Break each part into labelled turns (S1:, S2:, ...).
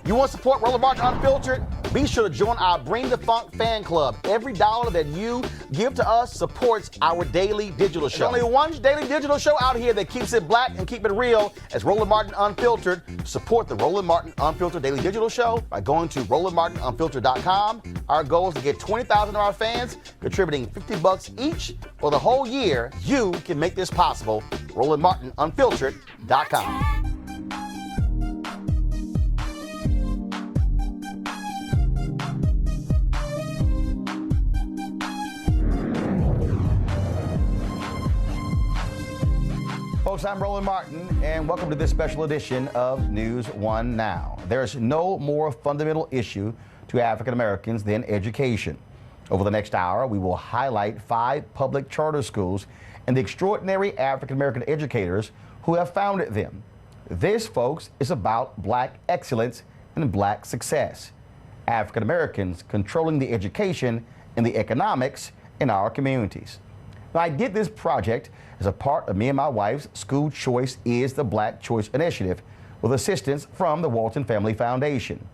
S1: You want to support Roland Martin Unfiltered? Be sure to join our Bring the Funk fan club. Every dollar that you give to us supports our daily digital show. There's only one daily digital show out here that keeps it black and keep it real as Roland Martin Unfiltered. Support the Roland Martin Unfiltered daily digital show by going to RolandMartinUnfiltered.com. Our goal is to get 20,000 of our fans contributing $50 each for the whole year. You can make this possible. RolandMartinUnfiltered.com. Folks, I'm Roland Martin, and welcome to this special edition of NewsOne Now. There's no more fundamental issue to African Americans than education. Over the next hour, we will highlight 5 public charter schools and the extraordinary African American educators who have founded them. This, folks, is about black excellence and Black success. African Americans controlling the education and the economics in our communities. Now, I did this project as a part of me and my wife's School Choice is the Black Choice initiative with assistance from the Walton Family Foundation.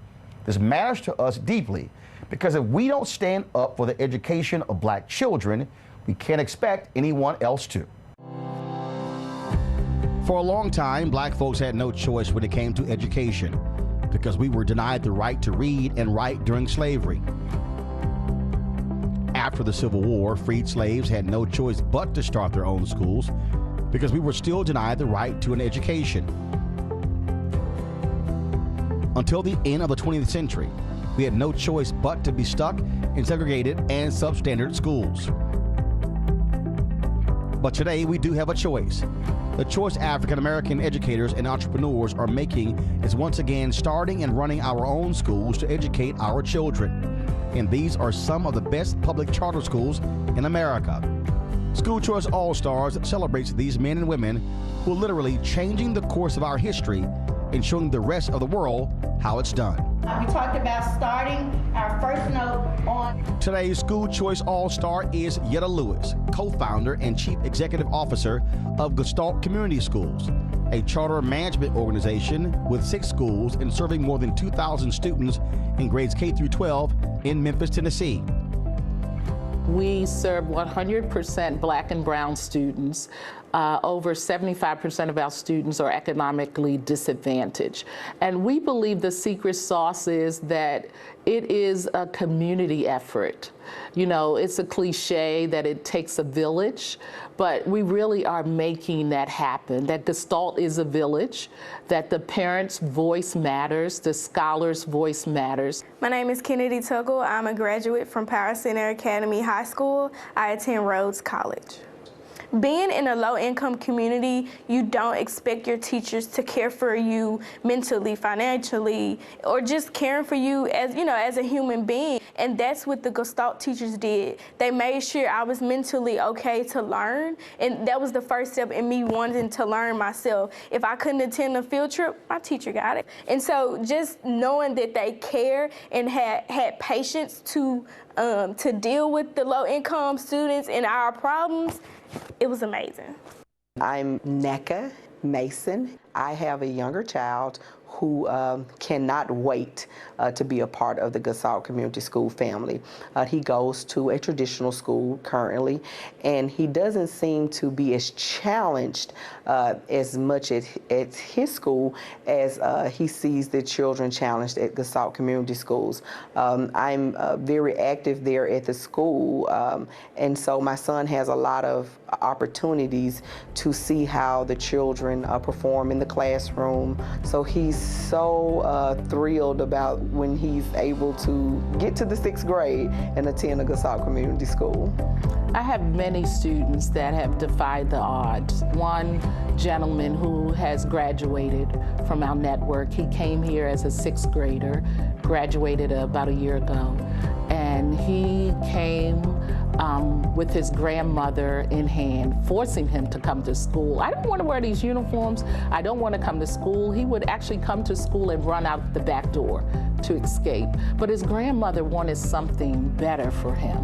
S1: This matters to us deeply because if we don't stand up for the education of Black children, we can't expect anyone else to. For a long time, Black folks had no choice when it came to education because we were denied the right to read and write during slavery. After the Civil War, freed slaves had no choice but to start their own schools because we were still denied the right to an education. Until the end of the 20th century, we had no choice but to be stuck in segregated and substandard schools. But today we do have a choice. The choice African American educators and entrepreneurs are making is once again starting and running our own schools to educate our children. And these are some of the best public charter schools in America. School Choice All-Stars celebrates these men and women who are literally changing the course of our history and showing the rest of the world how it's done.
S2: We talked about starting our first note on.
S1: Today's School Choice All-Star is Yetta Lewis, co-founder and chief executive officer of Gestalt Community Schools, a charter management organization with 6 schools and serving more than 2,000 students in grades K through 12 in Memphis, Tennessee.
S3: We serve 100% Black and brown students. Over 75% of our students are economically disadvantaged. And we believe the secret sauce is that it is a community effort. You know, it's a cliche that it takes a village, but we really are making that happen, that Gestalt is a village, that the parents' voice matters, the scholars' voice matters.
S4: My name is Kennedy Tuggle. I'm a graduate from Power Center Academy High School. I attend Rhodes College. Being in a low-income community, you don't expect your teachers to care for you mentally, financially, or just caring for you as, you know, as a human being. And that's what the Gestalt teachers did. They made sure I was mentally okay to learn, and that was the first step in me wanting to learn myself. If I couldn't attend a field trip, my teacher got it. And so just knowing that they care and had patience to deal with the low-income students and our problems, it was amazing.
S5: I'm Neka Mason. I have a younger child who cannot wait to be a part of the Gestalt Community School family. He goes to a traditional school currently, and he doesn't seem to be as challenged as much at his school as he sees the children challenged at Gestalt Community Schools. I'm very active there at the school, and so my son has a lot of opportunities to see how the children perform in the classroom. So he's so thrilled about when he's able to get to the 6th grade and attend a Gestalt Community School.
S3: I have many students that have defied the odds. One gentleman who has graduated from our network, he came here as a 6th grader, graduated about a year ago, and he came with his grandmother in hand, forcing him to come to school. I don't want to wear these uniforms. I don't want to come to school. He would actually come to school and run out the back door to escape. But his grandmother wanted something better for him.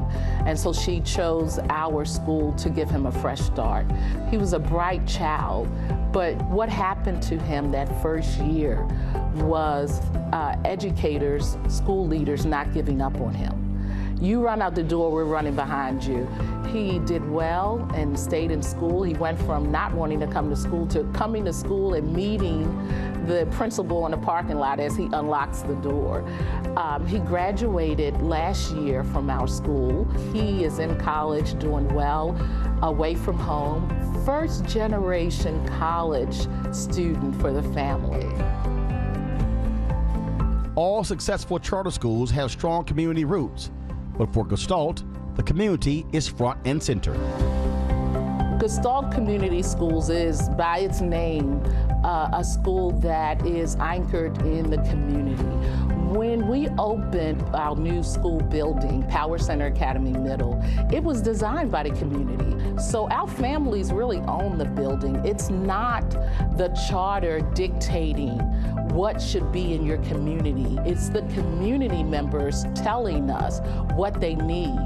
S3: And so she chose our school to give him a fresh start. He was a bright child, but what happened to him that first year was educators, school leaders not giving up on him. You run out the door, we're running behind you. He did well and stayed in school. He went from not wanting to come to school to coming to school and meeting the principal in the parking lot as he unlocks the door. He graduated last year from our school. He is in college doing well, away from home. First generation college student for the family.
S1: All successful charter schools have strong community roots. But for Gestalt, the community is front and center.
S3: Gestalt Community Schools is, by its name, a school that is anchored in the community. When we opened our new school building, Power Center Academy Middle, it was designed by the community. So our families really own the building. It's not the charter dictating what should be in your community. It's the community members telling us what they need.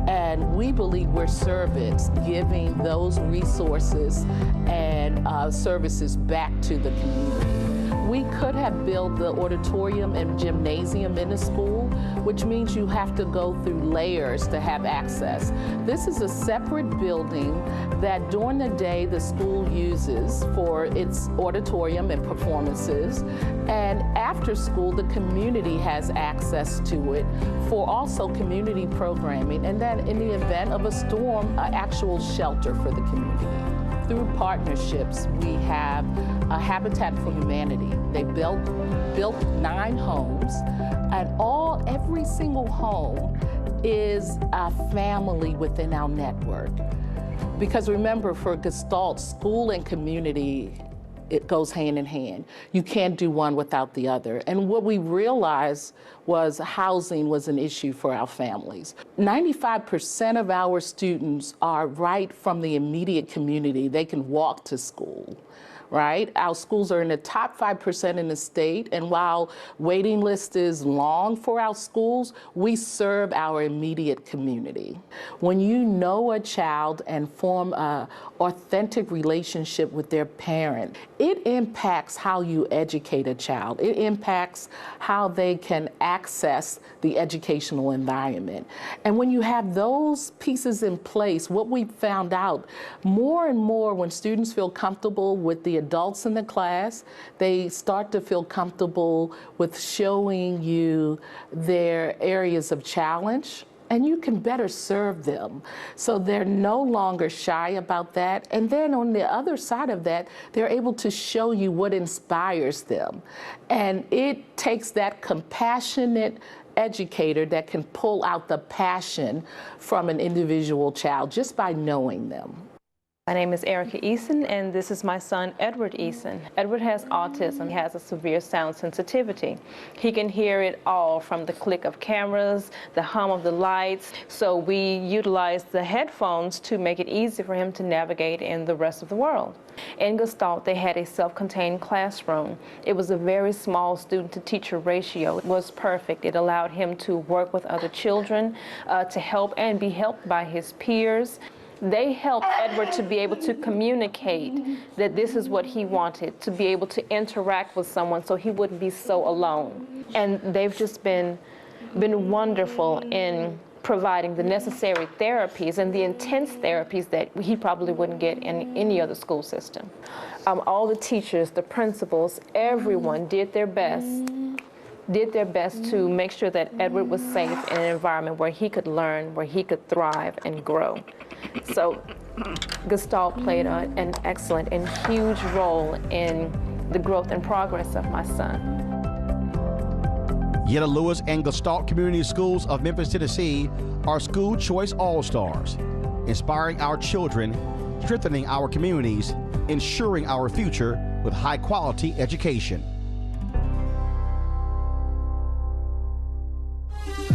S3: And we believe we're servants, giving those resources and services back to the community. We could have built the auditorium and gymnasium in the school, which means you have to go through layers to have access. This is a separate building that during the day the school uses for its auditorium and performances, and after school the community has access to it for also community programming, and then in the event of a storm, an actual shelter for the community. Through partnerships, we have a Habitat for Humanity. They built 9 homes, and every single home is a family within our network. Because remember, for Gestalt, school and community, it goes hand in hand. You can't do one without the other. And what we realized was housing was an issue for our families. 95% of our students are right from the immediate community. They can walk to school, right? Our schools are in the top 5% in the state, and while waiting list is long for our schools, we serve our immediate community. When you know a child and form an authentic relationship with their parent, it impacts how you educate a child. It impacts how they can access the educational environment. And when you have those pieces in place, what we found out, more and more when students feel comfortable with the adults in the class, they start to feel comfortable with showing you their areas of challenge, and you can better serve them. So they're no longer shy about that. And then on the other side of that, they're able to show you what inspires them. And it takes that compassionate educator that can pull out the passion from an individual child just by knowing them.
S6: My name is Erica Eason, and this is my son, Edward Eason. Edward has autism. He has a severe sound sensitivity. He can hear it all, from the click of cameras, the hum of the lights. So we utilize the headphones to make it easy for him to navigate in the rest of the world. In Gestalt, they had a self-contained classroom. It was a very small student-to-teacher ratio. It was perfect. It allowed him to work with other children, to help and be helped by his peers. They helped Edward to be able to communicate that this is what he wanted, to be able to interact with someone so he wouldn't be so alone. And they've just been wonderful in providing the necessary therapies and the intense therapies that he probably wouldn't get in any other school system. All the teachers, the principals, everyone did their best to make sure that Edward was safe in an environment where he could learn, where he could thrive and grow. So Gestalt played an excellent and huge role in the growth and progress of my son.
S1: Yetta Lewis and Gestalt Community Schools of Memphis, Tennessee are School Choice All-Stars, inspiring our children, strengthening our communities, ensuring our future with high-quality education.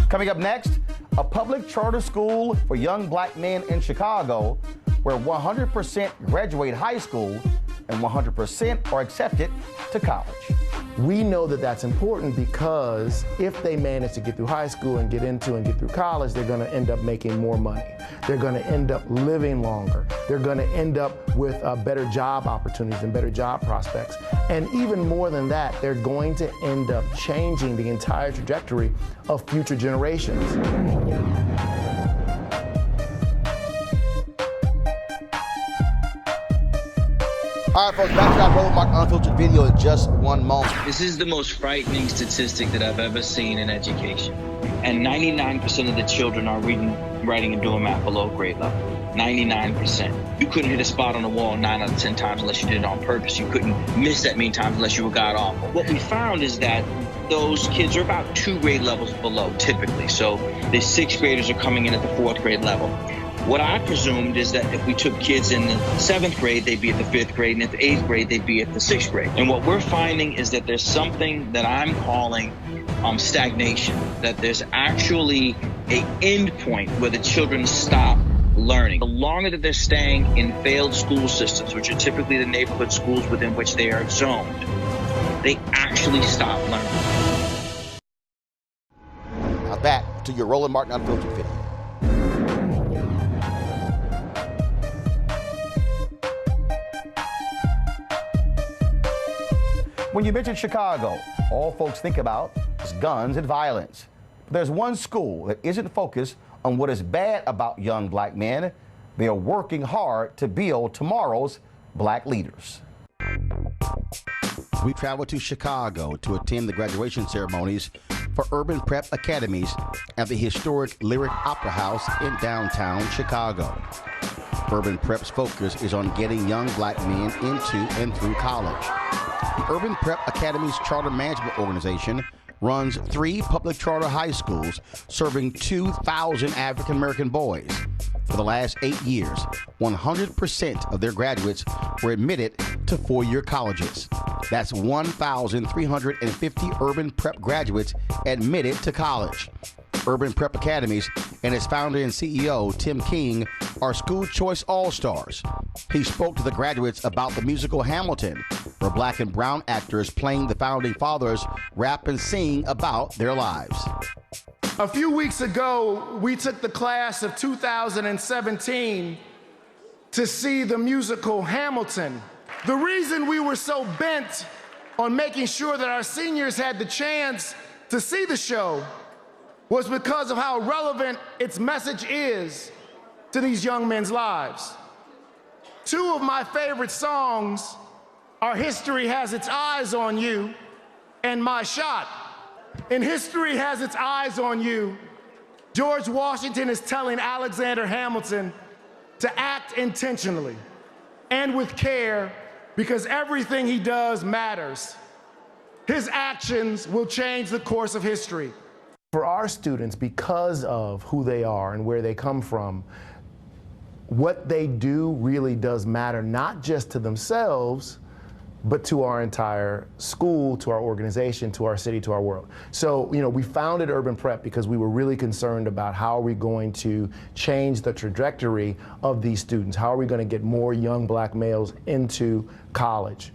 S1: Coming up next, a public charter school for young black men in Chicago where 100% graduate high school and 100% are accepted to college.
S7: We know that that's important because if they manage to get through high school and get through college, they're going to end up making more money. They're going to end up living longer. They're going to end up with better job opportunities and better job prospects. And even more than that, they're going to end up changing the entire trajectory of future generations.
S1: All right, folks, back to our Roland Martin Unfiltered video in just one moment.
S8: This is the most frightening statistic that I've ever seen in education. And 99% of the children are reading, writing, and doing math below grade level. 99%. You couldn't hit a spot on the wall 9 out of 10 times unless you did it on purpose. You couldn't miss that many times unless you were god awful. What we found is that those kids are about 2 grade levels below, typically. So the 6th graders are coming in at the 4th grade level. What I presumed is that if we took kids in the 7th grade, they'd be at the 5th grade, and at the 8th grade, they'd be at the 6th grade. And what we're finding is that there's something that I'm calling stagnation, that there's actually an end point where the children stop learning. The longer that they're staying in failed school systems, which are typically the neighborhood schools within which they are zoned, they actually stop learning.
S1: Now back to your Roland Martin Unfiltered video. When you mention Chicago, all folks think about is guns and violence. There's one school that isn't focused on what is bad about young black men. They are working hard to build tomorrow's black leaders. We traveled to Chicago to attend the graduation ceremonies for Urban Prep Academies at the historic Lyric Opera House in downtown Chicago. Urban Prep's focus is on getting young black men into and through college. The Urban Prep Academies Charter Management Organization runs 3 public charter high schools serving 2,000 African American boys. For the last 8 years, 100% of their graduates were admitted to 4-year colleges. That's 1,350 Urban Prep graduates admitted to college. Urban Prep Academies and its founder and CEO, Tim King, are school choice all-stars. He spoke to the graduates about the musical Hamilton, where black and brown actors playing the founding fathers rap and sing about their lives.
S7: A few weeks ago, we took the class of 2017 to see the musical Hamilton. The reason we were so bent on making sure that our seniors had the chance to see the show was because of how relevant its message is to these young men's lives. 2 of my favorite songs are History Has Its Eyes on You and My Shot. In History Has Its Eyes on You, George Washington is telling Alexander Hamilton to act intentionally and with care because everything he does matters. His actions will change the course of history.
S9: For our students, because of who they are and where they come from, what they do really does matter, not just to themselves, but to our entire school, to our organization, to our city, to our world. So, we founded Urban Prep because we were really concerned about how are we going to change the trajectory of these students? How are we going to get more young black males into college?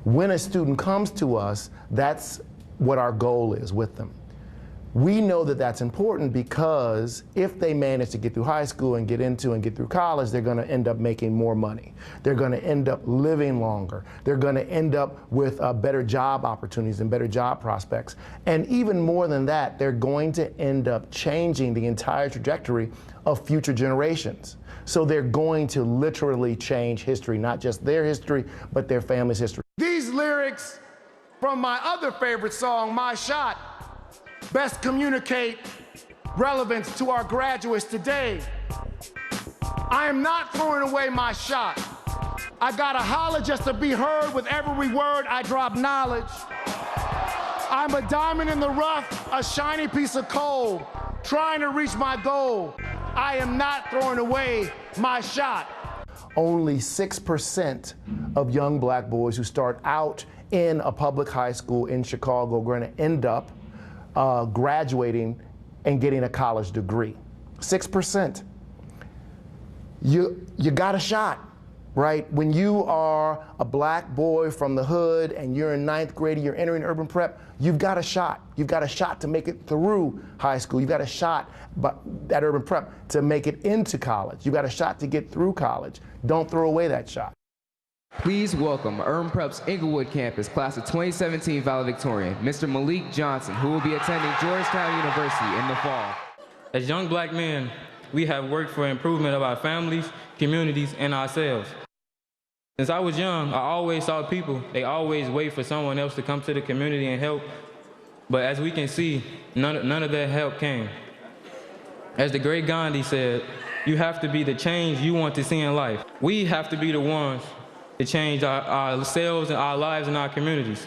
S9: When a student comes to us, that's what our goal is with them. We know that that's important because if they manage to get through high school and get into and get through college, they're going to end up making more money. They're going to end up living longer. They're going to end up with better job opportunities and better job prospects. And even more than that, they're going to end up changing the entire trajectory of future generations. So they're going to literally change history, not just their history, but their family's history.
S7: These lyrics from my other favorite song, My Shot, best communicate relevance to our graduates today. I am not throwing away my shot. I gotta holler just to be heard. With every word I drop knowledge. I'm a diamond in the rough, a shiny piece of coal, trying to reach my goal. I am not throwing away my shot.
S9: Only 6% of young black boys who start out in a public high school in Chicago are going to end up graduating and getting a college degree. 6%. You got a shot, right? When you are a black boy from the hood and you're in 9th grade and you're entering Urban Prep, you've got a shot. You've got a shot to make it through high school. You've got a shot at Urban Prep to make it into college. You've got a shot to get through college. Don't throw away that shot.
S10: Please welcome Urban Prep's Inglewood campus, class of 2017 valedictorian, Mr. Malik Johnson, who will be attending Georgetown University in the fall.
S11: As young black men, we have worked for improvement of our families, communities, and ourselves. Since I was young, I always saw people, they always wait for someone else to come to the community and help. But as we can see, none of that help came. As the great Gandhi said, you have to be the change you want to see in life. We have to be the ones to change ourselves and our lives and our communities.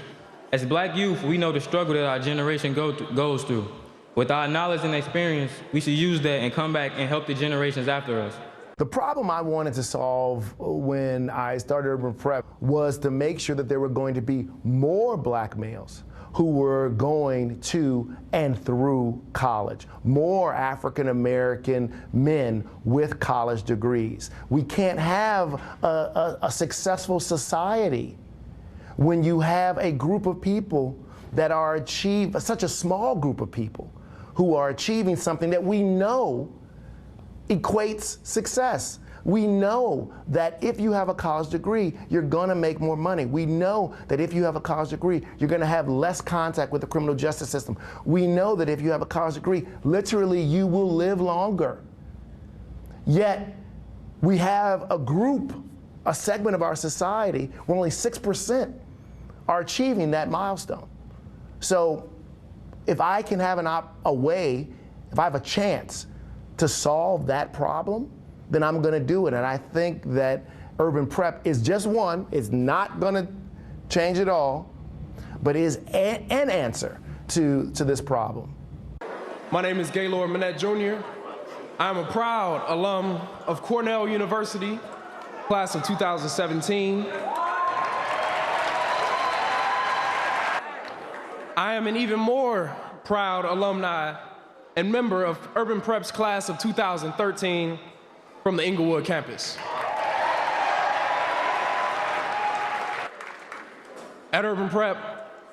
S11: As black youth, we know the struggle that our generation goes through. With our knowledge and experience, we should use that and come back and help the generations after us.
S9: The problem I wanted to solve when I started Urban Prep was to make sure that there were going to be more black males who were going to and through college, more African American men with college degrees. We can't have a successful society
S7: when you have a group of people that are such a small group of people who are achieving something that we know equates success. We know that if you have a college degree, you're gonna make more money. We know that if you have a college degree, you're gonna have less contact with the criminal justice system. We know that if you have a college degree, literally you will live longer. Yet, we have a group, a segment of our society where only 6% are achieving that milestone. So, if I can have a way, if I have a chance to solve that problem, then I'm going to do it. And I think that urban prep is just one. It's not going to change it all, but is an answer to this problem.
S12: My name is Gaylord Manette Jr. I'm a proud alum of Cornell University, class of 2017. I am an even more proud alumni and member of Urban Prep's class of 2013 from the Inglewood campus. At Urban Prep,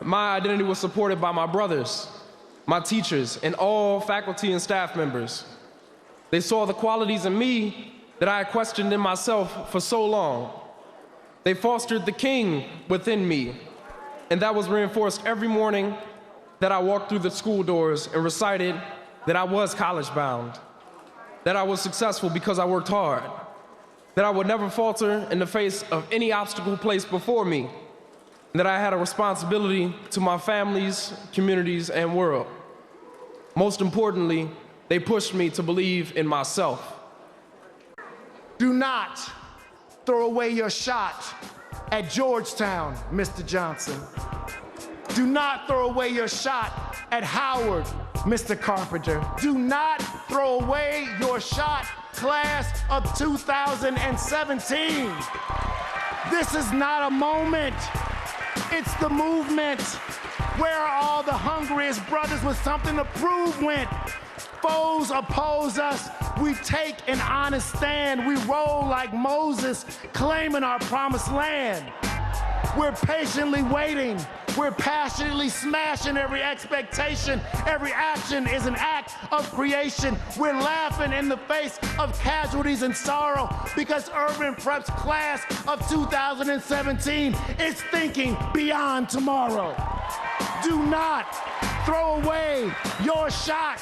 S12: my identity was supported by my brothers, my teachers, and all faculty and staff members. They saw the qualities in me that I had questioned in myself for so long. They fostered the king within me, and that was reinforced every morning that I walked through the school doors and recited that I was college-bound, that I was successful because I worked hard, that I would never falter in the face of any obstacle placed before me, and that I had a responsibility to my families, communities, and world. Most importantly, they pushed me to believe in myself.
S7: Do not throw away your shot at Georgetown, Mr. Johnson. Do not throw away your shot at Howard, Mr. Carpenter. Do not throw away your shot, class of 2017. This is not a moment. It's the movement. Where are all the hungriest brothers with something to prove went? Foes oppose us. We take an honest stand. We roll like Moses, claiming our promised land. We're patiently waiting. We're passionately smashing every expectation. Every action is an act of creation. We're laughing in the face of casualties and sorrow because Urban Prep's class of 2017 is thinking beyond tomorrow. Do not throw away your shot.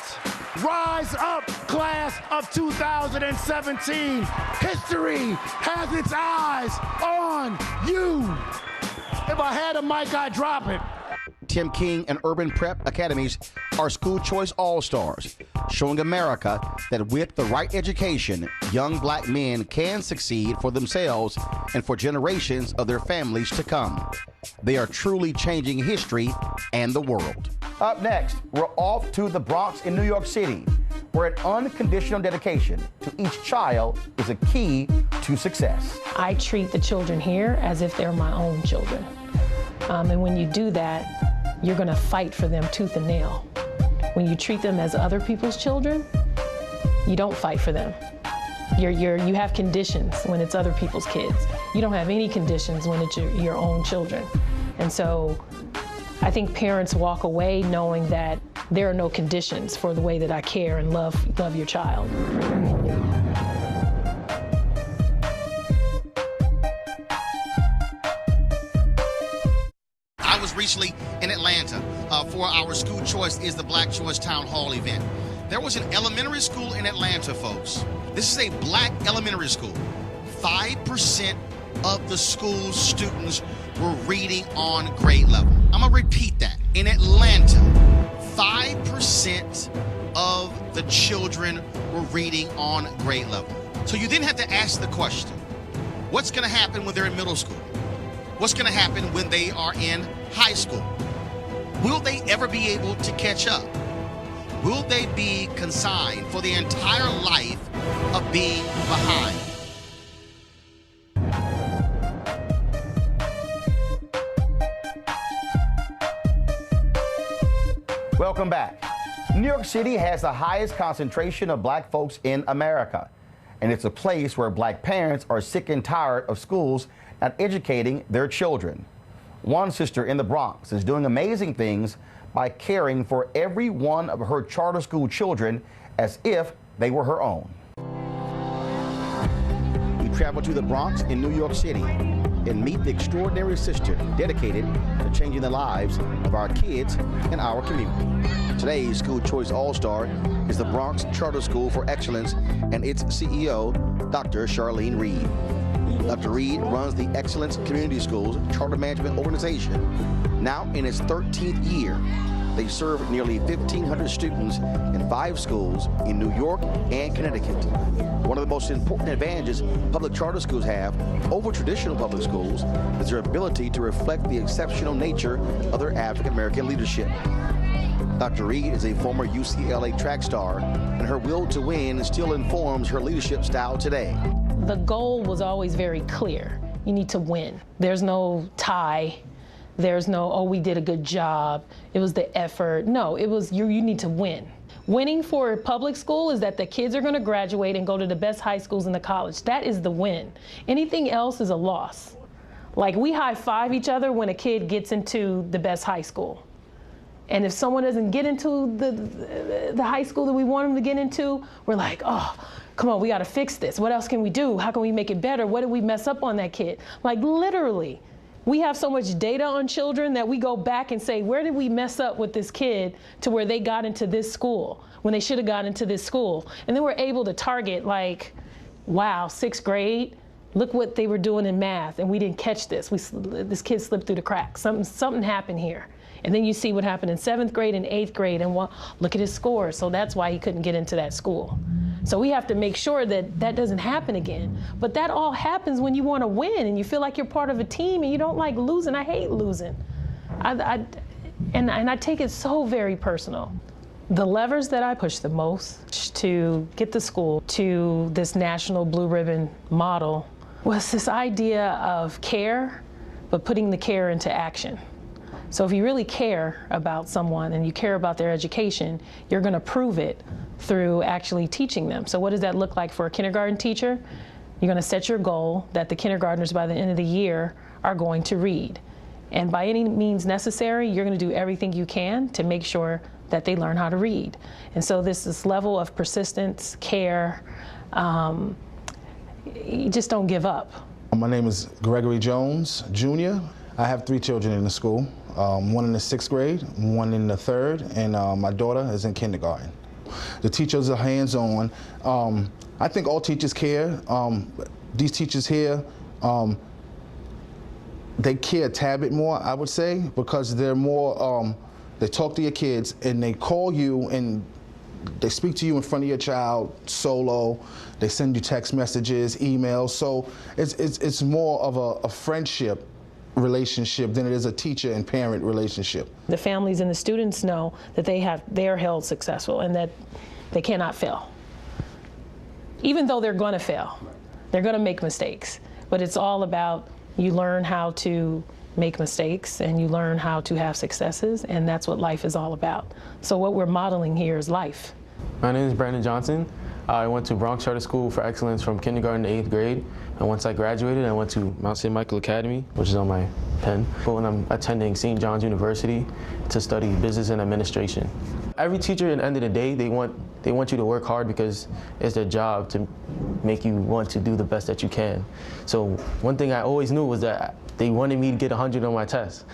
S7: Rise up, class of 2017. History has its eyes on you. If I had a mic, I'd drop it.
S1: Tim King and Urban Prep Academies are school choice all-stars, showing America that with the right education, young black men can succeed for themselves and for generations of their families to come. They are truly changing history and the world. Up next, we're off to the Bronx in New York City, where an unconditional dedication to each child is a key to success.
S13: I treat the children here as if they're my own children. And when you do that, you're gonna fight for them tooth and nail. When you treat them as other people's children, you don't fight for them. You have conditions when it's other people's kids. You don't have any conditions when it's your own children. And so I think parents walk away knowing that there are no conditions for the way that I care and love your child.
S1: I was recently in Atlanta for our School Choice is the Black Choice Town Hall event. There was an elementary school in Atlanta, folks. This is a black elementary school. 5% of the school's students were reading on grade level. I'm gonna repeat that. In Atlanta, 5% of the children were reading on grade level. So you then have to ask the question, what's gonna happen when they're in middle school? What's gonna happen when they are in high school? Will they ever be able to catch up? Will they be consigned for the entire life of being behind? Welcome back. New York City has the highest concentration of black folks in America, and it's a place where black parents are sick and tired of schools not educating their children. One sister in the Bronx is doing amazing things by caring for every one of her charter school children as if they were her own. We travel to the Bronx in New York City and meet the extraordinary sister dedicated to changing the lives of our kids and our community. Today's School Choice All-Star is the Bronx Charter School for Excellence and its CEO, Dr. Charlene Reed. Dr. Reed runs the Excellence Community Schools Charter Management Organization. Now in its 13th year, they serve nearly 1,500 students in 5 schools in New York and Connecticut. One of the most important advantages public charter schools have over traditional public schools is their ability to reflect the exceptional nature of their African American leadership. Dr. Reed is a former UCLA track star, and her will to win still informs her leadership style today.
S13: The goal was always very clear. You need to win. There's no tie. There's no, oh, we did a good job. It was the effort. No, it was you need to win. Winning for public school is that the kids are going to graduate and go to the best high schools in the college. That is the win. Anything else is a loss. Like, we high-five each other when a kid gets into the best high school. And if someone doesn't get into the high school that we want them to get into, we're like, oh, come on, we got to fix this. What else can we do? How can we make it better? What did we mess up on that kid? Like, literally, we have so much data on children that we go back and say, where did we mess up with this kid to where they got into this school when they should have gotten into this school? And then we're able to target, like, wow, 6th grade, look what they were doing in math, and we didn't catch this. This kid slipped through the cracks. Something happened here. And then you see what happened in 7th grade and 8th grade, and look at his scores. So that's why he couldn't get into that school. So we have to make sure that that doesn't happen again. But that all happens when you want to win and you feel like you're part of a team and you don't like losing. I hate losing. And I take it so very personal. The levers that I push the most to get the school to this national blue ribbon model was this idea of care, but putting the care into action. So if you really care about someone and you care about their education, you're going to prove it through actually teaching them. So what does that look like for a kindergarten teacher? You're going to set your goal that the kindergartners by the end of the year are going to read. And by any means necessary, you're going to do everything you can to make sure that they learn how to read. And so this level of persistence, care, you just don't give up.
S14: My name is Gregory Jones, Jr. I have 3 children in the school, one in the 6th grade, one in the 3rd, and my daughter is in kindergarten. The teachers are hands-on. I think all teachers care. These teachers here, they care a tad bit more, I would say, because they're more, they talk to your kids and they call you and they speak to you in front of your child solo. They send you text messages, emails. So it's more of a friendship relationship than it is a teacher and parent relationship.
S13: The families and the students know that they're held successful and that they cannot fail. Even though they're going to fail, they're going to make mistakes. But it's all about you learn how to make mistakes and you learn how to have successes, and that's what life is all about. So what we're modeling here is life.
S15: My name is Brandon Johnson. I went to Bronx Charter School for Excellence from kindergarten to 8th grade. And once I graduated, I went to Mount St. Michael Academy, which is on my pen. But when I'm attending St. John's University to study business and administration. Every teacher, at the end of the day, they want you to work hard because it's their job to make you want to do the best that you can. So one thing I always knew was that they wanted me to get 100 on my test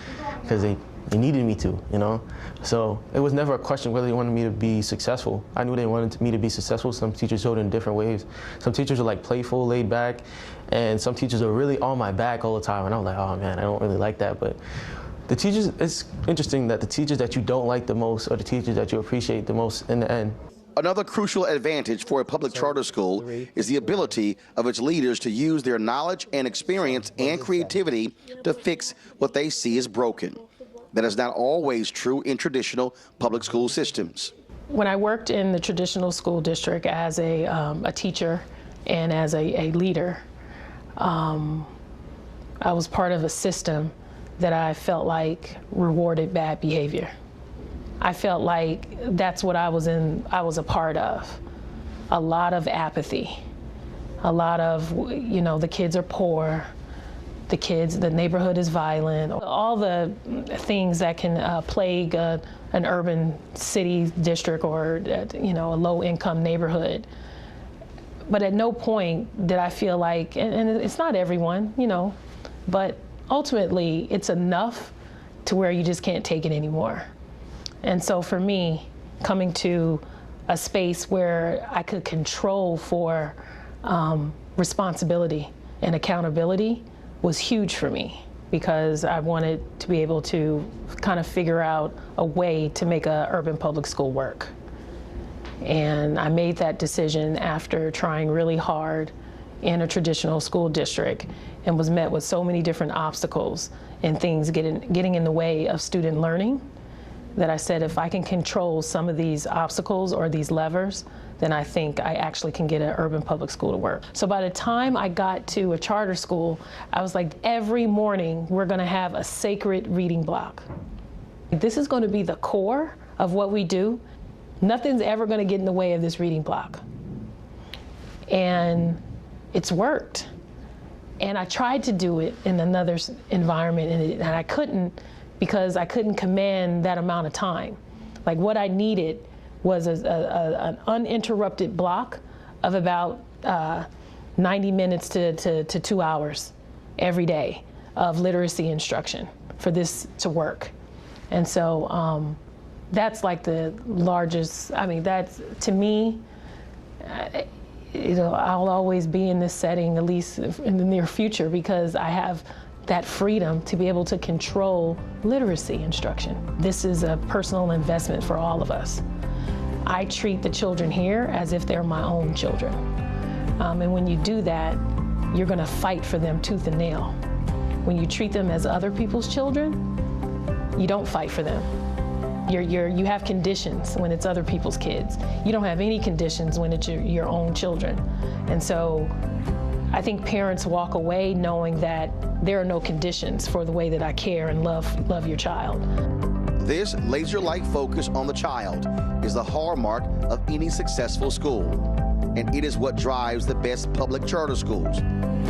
S15: because they needed me to, you know? So it was never a question whether they wanted me to be successful. I knew they wanted me to be successful. Some teachers showed it in different ways. Some teachers are like playful, laid back, and some teachers are really on my back all the time. And I was like, oh man, I don't really like that. But the teachers, it's interesting that the teachers that you don't like the most are the teachers that you appreciate the most in the end.
S1: Another crucial advantage for a public charter school is the ability of its leaders to use their knowledge and experience and creativity to fix what they see as broken. That is not always true in traditional public school systems.
S13: When I worked in the traditional school district as a teacher and as a leader, I was part of a system that I felt like rewarded bad behavior. I felt like that's what I was a part of. A lot of apathy, a lot of, the kids are poor, the kids, the neighborhood is violent, all the things that can plague an urban city district or a low-income neighborhood. But at no point did I feel like, and it's not everyone, but ultimately it's enough to where you just can't take it anymore. And so for me, coming to a space where I could control for responsibility and accountability was huge for me, because I wanted to be able to kind of figure out a way to make an urban public school work. And I made that decision after trying really hard in a traditional school district and was met with so many different obstacles and things getting in the way of student learning, that I said, if I can control some of these obstacles or these levers, then I think I actually can get an urban public school to work. So by the time I got to a charter school, I was like, every morning we're gonna have a sacred reading block. This is gonna be the core of what we do. Nothing's ever gonna get in the way of this reading block. And it's worked. And I tried to do it in another environment, and I couldn't, because I couldn't command that amount of time. Like, what I needed was an uninterrupted block of about 90 minutes to 2 hours every day of literacy instruction for this to work. And so that's like the largest, that's, to me, I'll always be in this setting, at least in the near future, because I have that freedom to be able to control literacy instruction. This is a personal investment for all of us. I treat the children here as if they're my own children. And when you do that, you're gonna fight for them tooth and nail. When you treat them as other people's children, you don't fight for them. You have conditions when it's other people's kids. You don't have any conditions when it's your own children. And so I think parents walk away knowing that there are no conditions for the way that I care and love your child.
S1: This laser-like focus on the child is the hallmark of any successful school, and it is what drives the best public charter schools.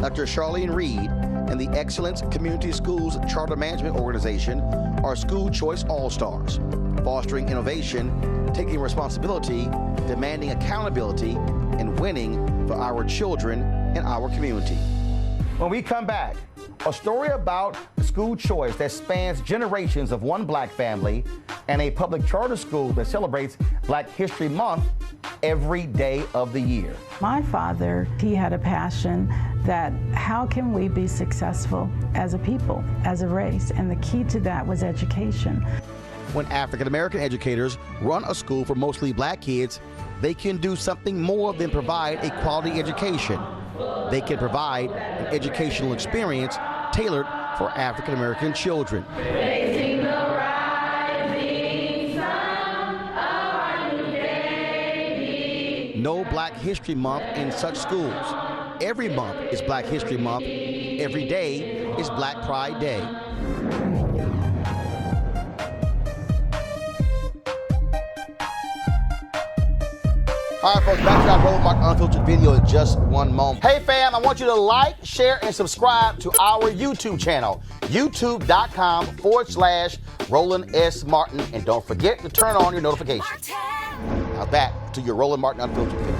S1: Dr. Charlene Reed and the Excellence Community Schools Charter Management Organization are school choice all-stars, fostering innovation, taking responsibility, demanding accountability, and winning for our children and our community. When we come back, a story about school choice that spans generations of one black family and a public charter school that celebrates Black History Month every day of the year.
S16: My father, he had a passion that how can we be successful as a people, as a race, and the key to that was education.
S1: When African American educators run a school for mostly black kids, they can do something more than provide a quality education. They can provide an educational experience tailored for African American children.
S2: Facing the rising sun of our new day.
S1: No Black History Month in such schools. Every month is Black History Month. Every day is Black Pride Day. All right, folks, back to our Roland Martin Unfiltered video in just one moment. Hey, fam, I want you to like, share, and subscribe to our YouTube channel, youtube.com/Roland S. Martin. And don't forget to turn on your notifications. Now back to your Roland Martin Unfiltered video.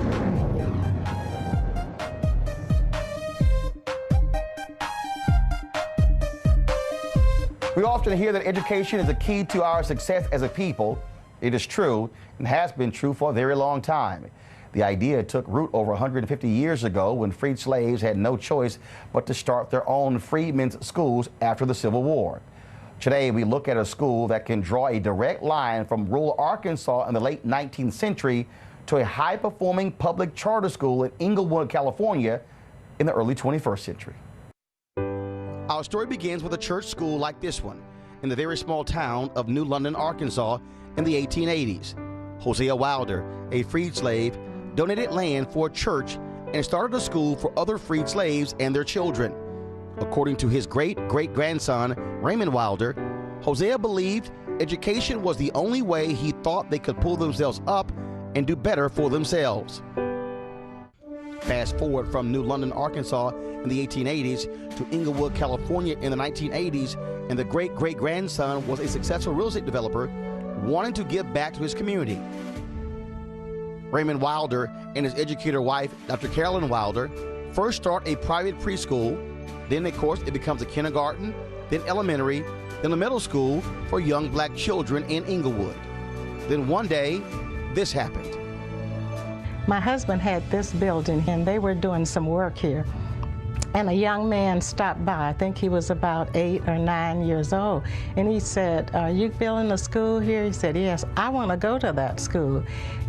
S1: We often hear that education is the key to our success as a people. It is true and has been true for a very long time. The idea took root over 150 years ago when freed slaves had no choice but to start their own freedmen's schools after the Civil War. Today, we look at a school that can draw a direct line from rural Arkansas in the late 19th century to a high-performing public charter school in Inglewood, California in the early 21st century. Our story begins with a church school like this one in the very small town of New London, Arkansas in the 1880s. Hosea Wilder, a freed slave, donated land for a church and started a school for other freed slaves and their children. According to his great-great-grandson, Raymond Wilder, Hosea believed education was the only way he thought they could pull themselves up and do better for themselves. Fast forward from New London, Arkansas in the 1880s to Inglewood, California in the 1980s, and the great-great-grandson was a successful real estate developer wanting to give back to his community. Raymond Wilder and his educator wife, Dr. Carolyn Wilder, first start a private preschool. Then, of course, it becomes a kindergarten, then elementary, then a middle school for young black children in Inglewood. Then one day, this happened.
S16: My husband had this building, and they were doing some work here. And a young man stopped by. I think he was about 8 or 9 years old. And he said, "Are you feeling the school here?" He said, "Yes, I want to go to that school."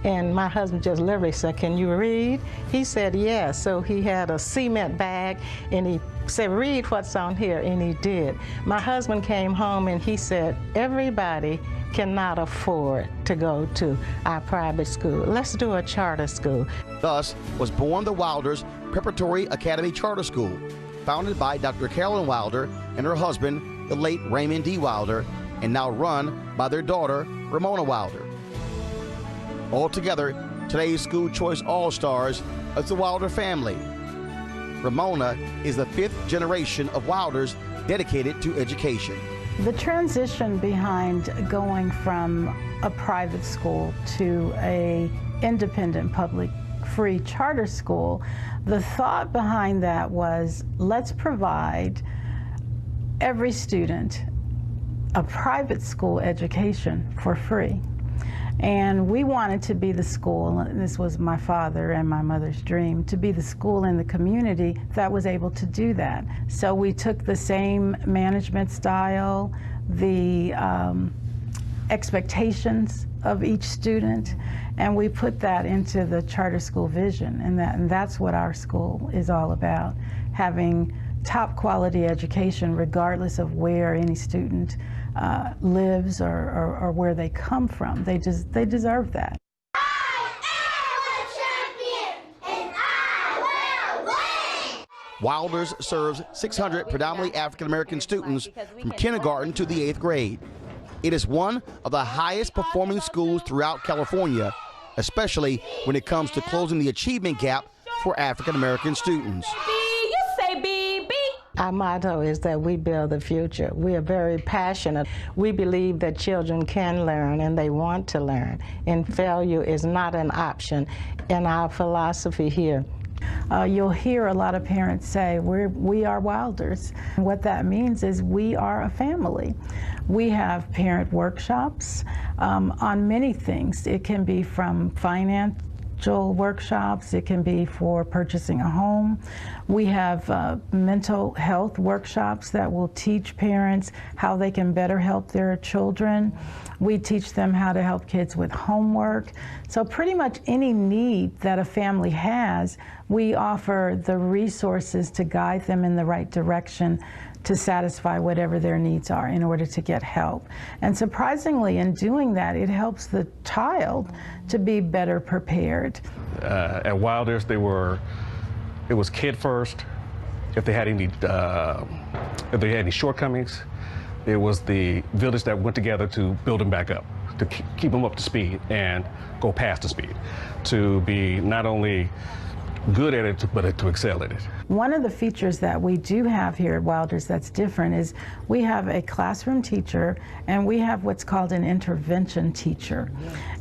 S16: And my husband just literally said, "Can you read?" He said, "Yes." So he had a cement bag, and he said, "Read what's on here," and he did. My husband came home, and he said, "Everybody cannot afford to go to our private school. Let's do a charter school."
S1: Thus was born the Wilders Preparatory Academy Charter School, founded by Dr. Carolyn Wilder and her husband, the late Raymond D. Wilder, and now run by their daughter, Ramona Wilder. Altogether, today's school choice all-stars is the Wilder family. Ramona is the 5th generation of Wilders dedicated to education.
S16: The transition behind going from a private school to a independent public free charter school, the thought behind that was, let's provide every student a private school education for free. And we wanted to be the school, and this was my father and my mother's dream, to be the school in the community that was able to do that. So we took the same management style, the expectations of each student, and we put that into the charter school vision, and that's what our school is all about, having top quality education regardless of where any student lives or where they come from. They deserve that.
S1: Wilders serves 600 predominantly African-American students from kindergarten to the 8th grade. It is one of the highest performing schools throughout California, especially when it comes to closing the achievement gap for African-American students.
S4: You say BB.
S16: Our motto is that we build the future. We are very passionate. We believe that children can learn and they want to learn, and failure is not an option in our philosophy here. You'll hear a lot of parents say, we are Wilders. What that means is we are a family. We have parent workshops on many things. It can be from financial workshops, it can be for purchasing a home. We have mental health workshops that will teach parents how they can better help their children. We teach them how to help kids with homework. So pretty much any need that a family has, we offer the resources to guide them in the right direction to satisfy whatever their needs are in order to get help. And surprisingly, in doing that, it helps the child to be better prepared.
S17: At Wilders, it was kid first. If they had any shortcomings, it was the village that went together to build them back up, to keep them up to speed and go past the speed, to be not only good at it, but to excel at it.
S16: One of the features that we do have here at Wilders that's different is we have a classroom teacher and we have what's called an intervention teacher.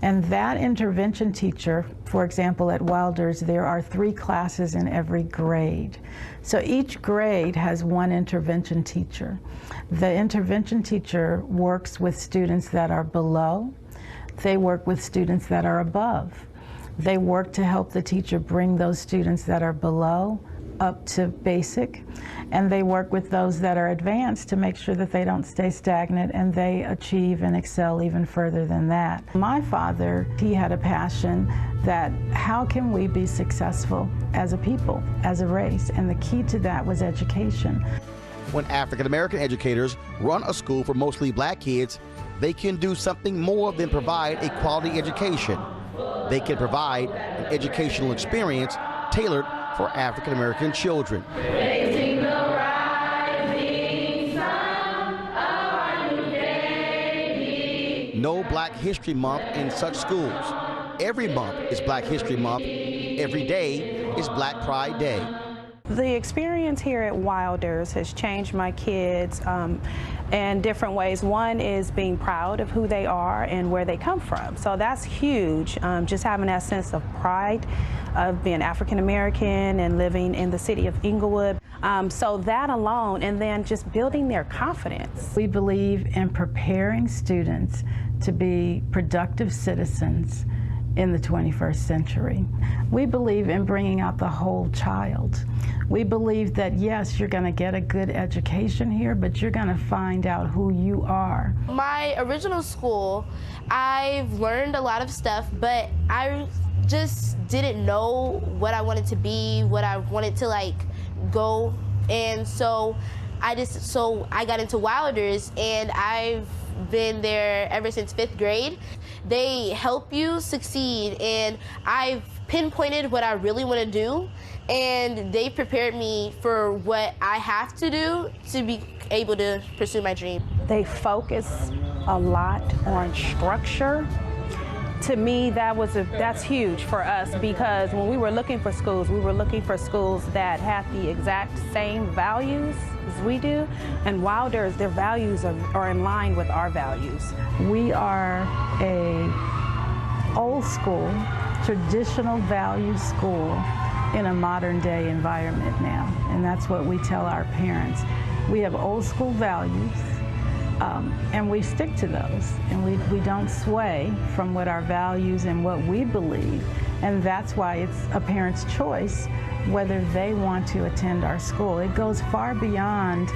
S16: And that intervention teacher, for example, at Wilders, there are 3 classes in every grade. So each grade has one intervention teacher. The intervention teacher works with students that are below. They work with students that are above. They work to help the teacher bring those students that are below up to basic, and they work with those that are advanced to make sure that they don't stay stagnant and they achieve and excel even further than that. My father, he had a passion that how can we be successful as a people, as a race, and the key to that was education.
S1: When African-American educators run a school for mostly black kids, they can do something more than provide a quality education. They can provide an educational experience tailored for African-American children.
S4: Raising the rising sun of our new day.
S1: No Black History Month in such schools. Every month is Black History Month. Every day is Black Pride Day.
S18: The experience here at Wilders has changed my kids in different ways. One is being proud of who they are and where they come from. So that's huge, just having that sense of pride of being African American and living in the city of Inglewood. So that alone, and then just building their confidence.
S19: We believe in preparing students to be productive citizens in the 21st century. We believe in bringing out the whole child. We believe that, yes, you're going to get a good education here, but you're going to find out who you are.
S4: My original school, I've learned a lot of stuff, but I just didn't know what I wanted to be, what I wanted to go, and so I got into Wilders, and I've been there ever since 5th grade. They help you succeed, and I've pinpointed what I really want to do, and they prepared me for what I have to do to be able to pursue my dream.
S18: They focus a lot on structure. To me, that's huge for us, because when we were looking for schools that had the exact same values as we do, and Wilders, their values are in line with our values.
S19: We are a old school, traditional value school in a modern day environment now, and that's what we tell our parents. We have old school values, and we stick to those, and we don't sway from what our values and what we believe, and that's why it's a parent's choice whether they want to attend our school. It goes far beyond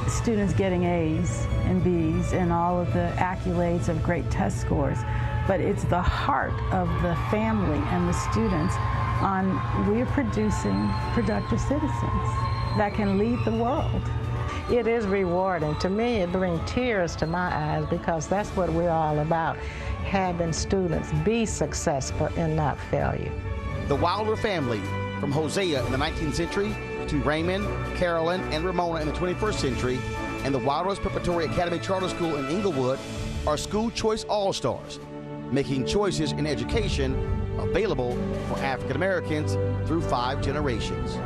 S19: students getting A's and B's and all of the accolades of great test scores, but it's the heart of the family and the students on we're producing productive citizens that can lead the world.
S16: It is rewarding. To me, it brings tears to my eyes, because that's what we're all about, having students be successful and not failure.
S1: The Wilder family, from Hosea in the 19th century to Raymond, Carolyn, and Ramona in the 21st century, and the Wilders Preparatory Academy Charter School in Inglewood are school choice all-stars, making choices in education available for African Americans through 5 generations.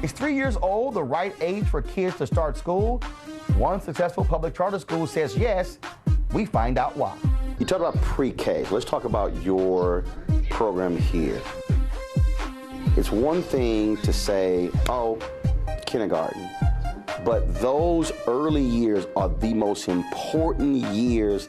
S1: Is 3 years old the right age for kids to start school? One successful public charter school says yes. We find out why.
S20: You talk about pre-K. Let's talk about your program here. It's one thing to say, oh, kindergarten, but those early years are the most important years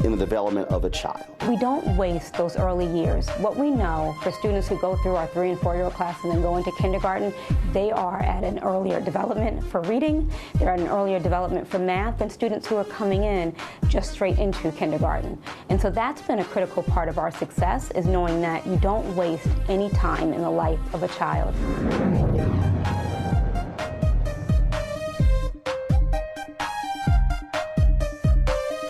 S20: in the development of a child.
S21: We don't waste those early years. What we know for students who go through our 3- and 4-year-old classes and then go into kindergarten, they are at an earlier development for reading, they're at an earlier development for math than students who are coming in just straight into kindergarten. And so that's been a critical part of our success, is knowing that you don't waste any time in the life of a child.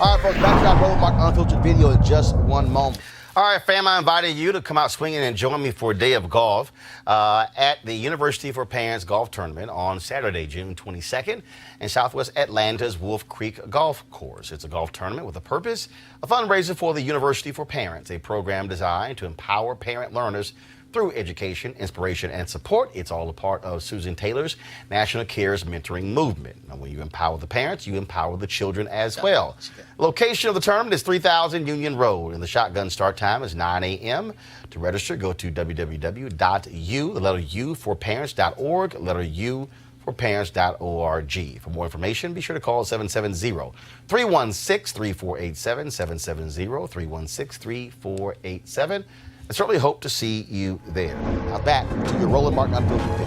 S1: All right, folks, back to our Roland Martin Unfiltered video in just one moment. All right, fam, I invited you to come out swinging and join me for a day of golf at the University for Parents Golf Tournament on Saturday, June 22nd in Southwest Atlanta's Wolf Creek Golf Course. It's a golf tournament with a purpose, a fundraiser for the University for Parents, a program designed to empower parent learners through education, inspiration, and support. It's all a part of Susan Taylor's National Cares Mentoring Movement. Now, when you empower the parents, you empower the children as well. Location of the tournament is 3000 Union Road, and the shotgun start time is 9 a.m. To register, go to www.u4parents.org, letter U for parents.org. For more information, be sure to call 770-316-3487, 770-316-3487. I certainly hope to see you there. Now back to your Roland Martin Unfiltered video.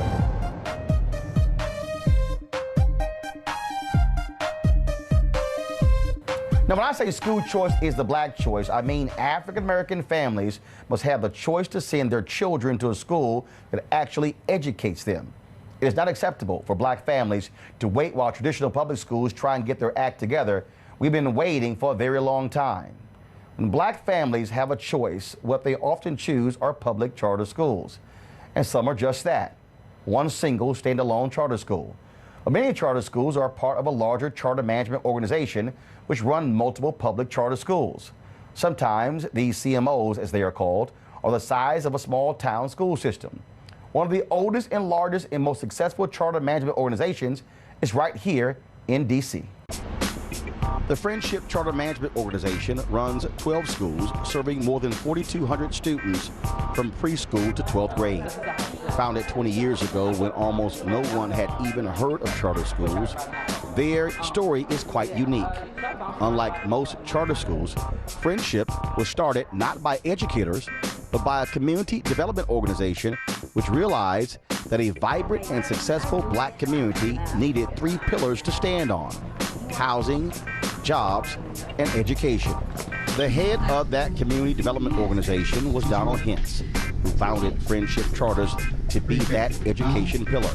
S1: Now, when I say school choice is the black choice, I mean African-American families must have the choice to send their children to a school that actually educates them. It is not acceptable for black families to wait while traditional public schools try and get their act together. We've been waiting for a very long time. When black families have a choice, what they often choose are public charter schools. And some are just that, one single standalone charter school. But many charter schools are part of a larger charter management organization which run multiple public charter schools. Sometimes these CMOs, as they are called, are the size of a small town school system. One of the oldest and largest and most successful charter management organizations is right here in D.C. The Friendship Charter Management Organization runs 12 schools, serving more than 4,200 students from preschool to 12th grade. Founded 20 years ago when almost no one had even heard of charter schools, their story is quite unique. Unlike most charter schools, Friendship was started not by educators, but by a community development organization which realized that a vibrant and successful black community needed 3 pillars to stand on: housing, jobs, and education. The head of that community development organization was Donald Hentz, who founded Friendship Charters to be that education pillar.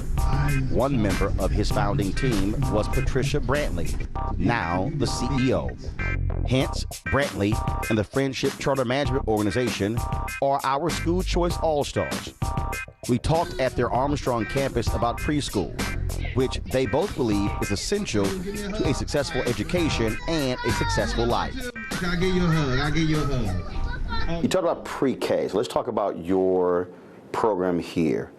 S1: One member of his founding team was Patricia Brantley, now the CEO. Hentz, Brantley, and the Friendship Charter Management Organization are our school choice all-stars. We talked at their Armstrong campus about preschool, which they both believe is essential to a successful education and a successful life.
S20: I'll give you a hug. I'll give you a hug. You talked about pre-K, so let's talk about your program here.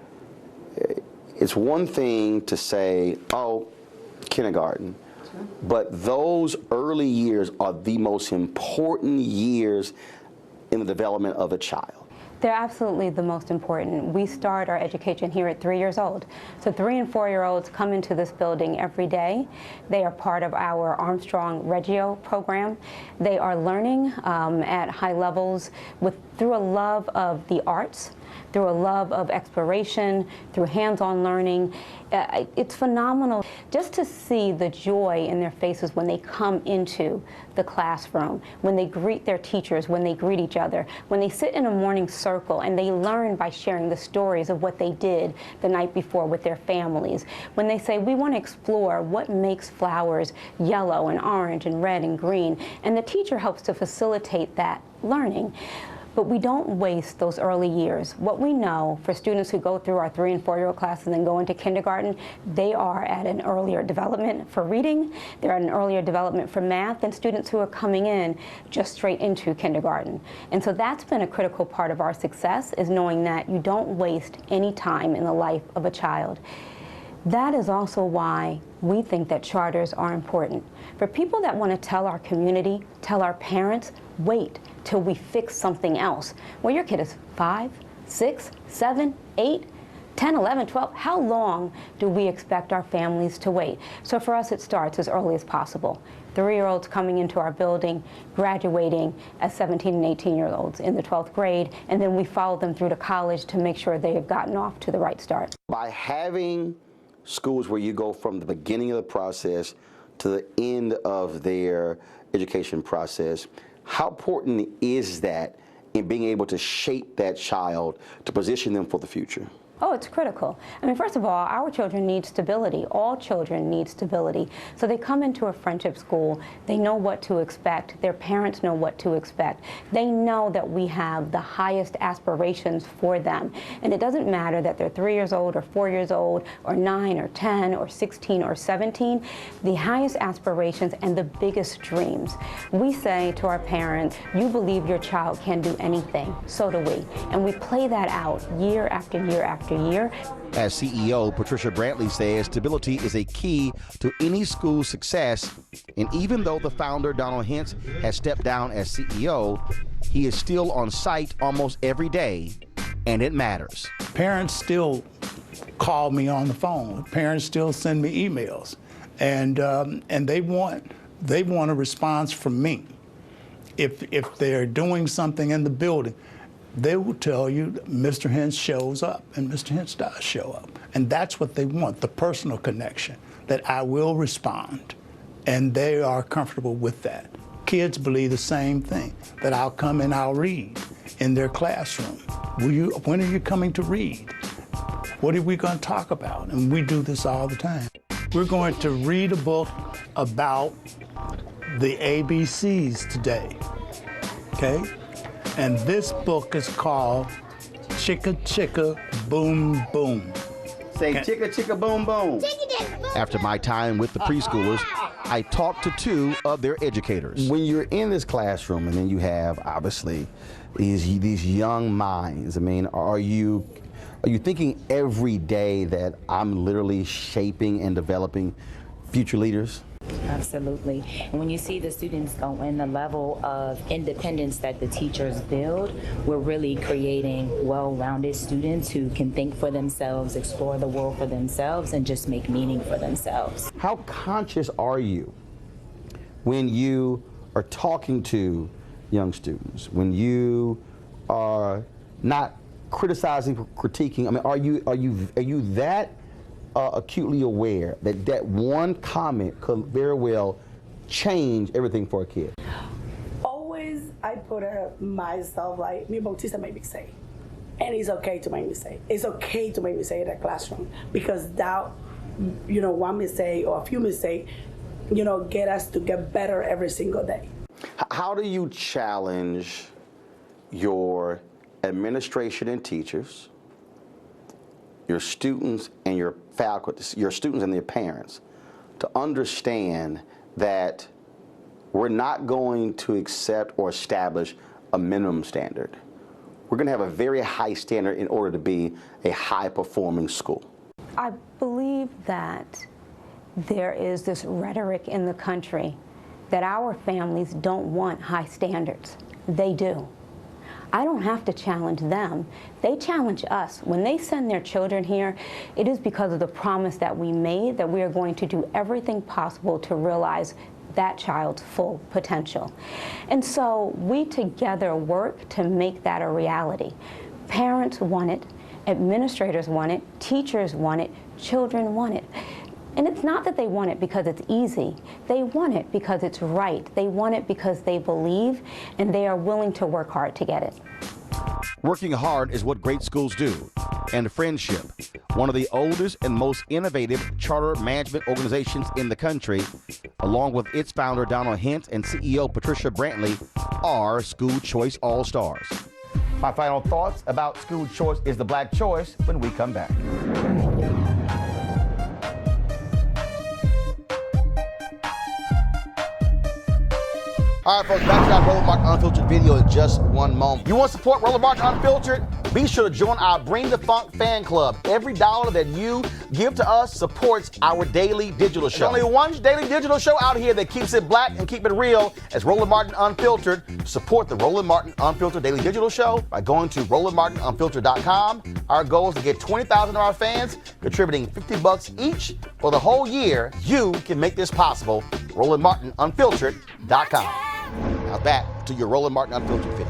S20: It's one thing to say, oh, kindergarten, but those early years are the most important years in the development of a child.
S21: They're absolutely the most important. We start our education here at 3 years old. So 3 and 4-year-olds come into this building every day. They are part of our Armstrong Reggio program. They are learning at high levels through a love of the arts, through a love of exploration, through hands-on learning. It's phenomenal just to see the joy in their faces when they come into the classroom, when they greet their teachers, when they greet each other, when they sit in a morning circle and they learn by sharing the stories of what they did the night before with their families, when they say, we want to explore what makes flowers yellow and orange and red and green, and the teacher helps to facilitate that learning. But we don't waste those early years. What we know for students who go through our 3 and 4-year-old classes and then go into kindergarten, they are at an earlier development for reading, they're at an earlier development for math than students who are coming in just straight into kindergarten. And so that's been a critical part of our success, is knowing that you don't waste any time in the life of a child. That is also why we think that charters are important. For people that want to tell our community, tell our parents, wait till we fix something else. Well, your kid is 5, 6, 7, 8, 10, 11, 12. How long do we expect our families to wait? So for us, it starts as early as possible. 3-year-olds coming into our building, graduating as 17 and 18-year-olds in the 12th grade, and then we follow them through to college to make sure they have gotten off to the right start.
S20: By having schools where you go from the beginning of the process to the end of their education process, how important is that in being able to shape that child to position them for the future?
S21: Oh, it's critical. I mean, first of all, our children need stability. All children need stability. So they come into a friendship school, they know what to expect, their parents know what to expect. They know that we have the highest aspirations for them. And it doesn't matter that they're 3 years old or 4 years old or 9 or 10 or 16 or 17, the highest aspirations and the biggest dreams. We say to our parents, you believe your child can do anything, so do we. And we play that out year after year after year.
S1: As CEO, Patricia Brantley says stability is a key to any school's success, and even though the founder, Donald Hentz, has stepped down as CEO, he is still on site almost every day, and it matters.
S5: Parents still call me on the phone. Parents still send me emails, and they want a response from me. If they're doing something in the building, they will tell you Mr. Hentz shows up, and Mr. Hentz does show up. And that's what they want, the personal connection, that I will respond. And they are comfortable with that. Kids believe the same thing, that I'll come and I'll read in their classroom. When are you coming to read? What are we going to talk about? And we do this all the time. We're going to read a book about the ABCs today, okay? And this book is called Chicka Chicka Boom Boom.
S20: Say chicka chicka boom boom.
S1: After my time with the preschoolers, I talked to two of their educators. When you're in this classroom and then you have, obviously, these young minds, I mean, are you thinking every day that I'm literally shaping and developing future leaders?
S3: Absolutely. And when you see the students go in, the level of independence that the teachers build, we're really creating well-rounded students who can think for themselves, explore the world for themselves, and just make meaning for themselves.
S1: How conscious are you when you are talking to young students, when you are not criticizing, critiquing? I mean, are you that acutely aware that that one comment could very well change everything for a kid?
S22: Always I put myself like, mi bautista made me say, and it's okay to make me say. It's okay to make me say in that classroom, because that, one mistake or a few mistakes, get us to get better every single day.
S1: How do you challenge your administration and teachers, your students and your faculty, your students and their parents, to understand that we're not going to accept or establish a minimum standard? We're going to have a very high standard in order to be a high-performing school.
S21: I believe that there is this rhetoric in the country that our families don't want high standards. They do. I don't have to challenge them. They challenge us. When they send their children here, it is because of the promise that we made that we are going to do everything possible to realize that child's full potential. And so we together work to make that a reality. Parents want it, administrators want it, teachers want it, children want it. And it's not that they want it because it's easy. They want it because it's right. They want it because they believe, and they are willing to work hard to get it.
S1: Working hard is what great schools do. And Friendship, one of the oldest and most innovative charter management organizations in the country, along with its founder Donald Hint and CEO Patricia Brantley, are School Choice All-Stars. My final thoughts about School Choice is the Black choice when we come back. All right, folks, back to our Roland Martin Unfiltered video in just one moment. You want to support Roland Martin Unfiltered? Be sure to join our Bring the Funk fan club. Every dollar that you give to us supports our daily digital show. There's only one daily digital show out here that keeps it black and keep it real as Roland Martin Unfiltered. Support the Roland Martin Unfiltered daily digital show by going to RolandMartinUnfiltered.com. Our goal is to get 20,000 of our fans contributing $50 each for the whole year. You can make this possible. RolandMartinUnfiltered.com. Now back to your Roland Martin Unfiltered video.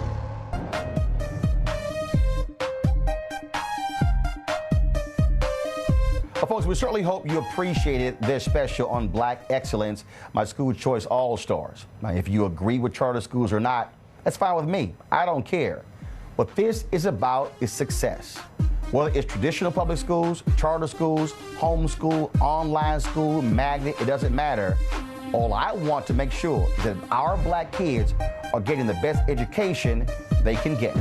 S1: Well, folks, we certainly hope you appreciated this special on Black Excellence, my School Choice All-Stars. Now, if you agree with charter schools or not, that's fine with me. I don't care. What this is about is success. Whether it's traditional public schools, charter schools, homeschool, online school, magnet, it doesn't matter. All I want to make sure is that our black kids are getting the best education they can get.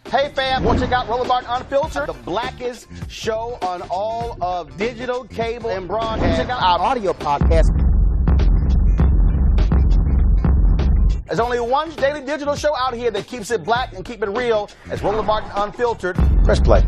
S1: Hey fam, want to check out Roland Martin Unfiltered, the blackest show on all of digital, cable, and broadcast. Check out our audio podcast. There's only one daily digital show out here that keeps it black and keep it real as Roland Martin Unfiltered. Press play.